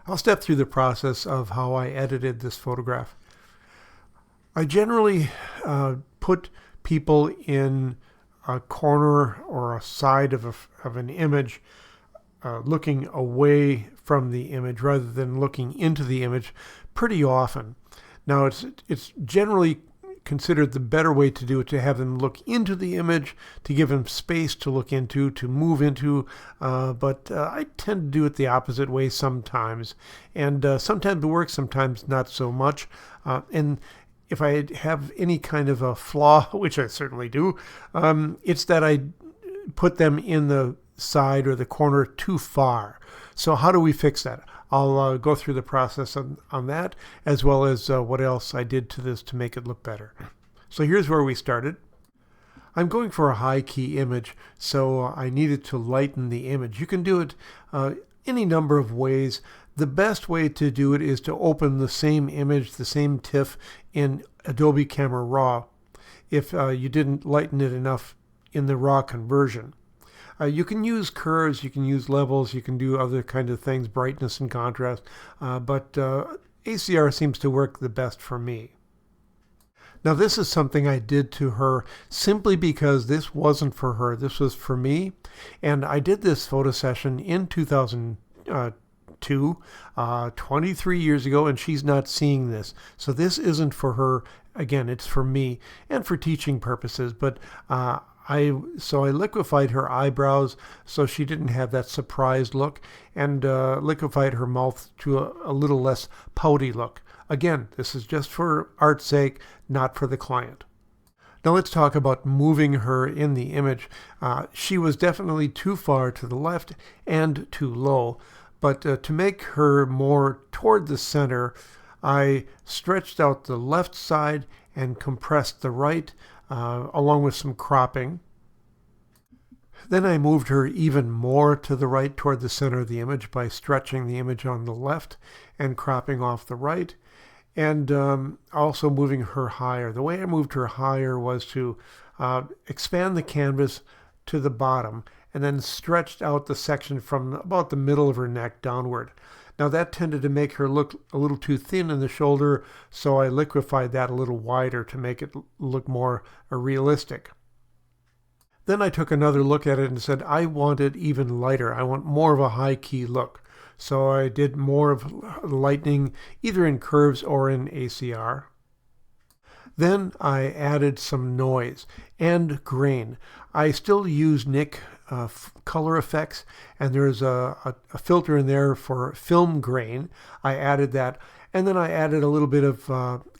I'll step through the process of how I edited this photograph. I generally put people in a corner or a side of an image looking away from the image rather than looking into the image pretty often. Now it's generally considered the better way to do it to have them look into the image, to give them space to look into, to move into, but I tend to do it the opposite way sometimes. And sometimes it works, sometimes not so much. And if I have any kind of a flaw, which I certainly do, it's that I put them in the side or the corner too far. So how do we fix that? I'll go through the process on that, as well as what else I did to this to make it look better. So here's where we started. I'm going for a high key image, so I needed to lighten the image. You can do it any number of ways. The best way to do it is to open the same image, the same TIFF in Adobe Camera Raw if you didn't lighten it enough in the raw conversion. You can use curves, you can use levels, you can do other kinds of things, brightness and contrast, but ACR seems to work the best for me. Now this is something I did to her simply because this wasn't for her, this was for me, and I did this photo session in 2002, 23 years ago, and she's not seeing this. So this isn't for her, again, it's for me and for teaching purposes, but I liquefied her eyebrows so she didn't have that surprised look, and liquefied her mouth to a little less pouty look. Again, this is just for art's sake, not for the client. Now let's talk about moving her in the image. She was definitely too far to the left and too low, but to make her more toward the center, I stretched out the left side and compressed the right, along with some cropping. Then I moved her even more to the right toward the center of the image by stretching the image on the left and cropping off the right, and also moving her higher. The way I moved her higher was to expand the canvas to the bottom and then stretched out the section from about the middle of her neck downward. Now that tended to make her look a little too thin in the shoulder, so I liquefied that a little wider to make it look more realistic. Then I took another look at it and said, I want it even lighter. I want more of a high key look. So I did more of lightening either in curves or in ACR. Then I added some noise and grain. I still use Nik color effects, and there's a filter in there for film grain. I added that, and then I added a little bit of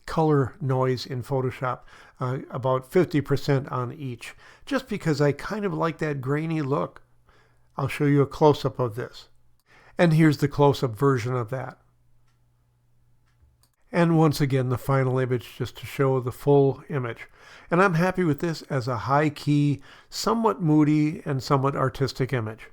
color noise in Photoshop, about 50% on each, just because I kind of like that grainy look. I'll show you a close-up of this. And here's the close-up version of that. And once again, the final image just to show the full image. And I'm happy with this as a high-key, somewhat moody, and somewhat artistic image.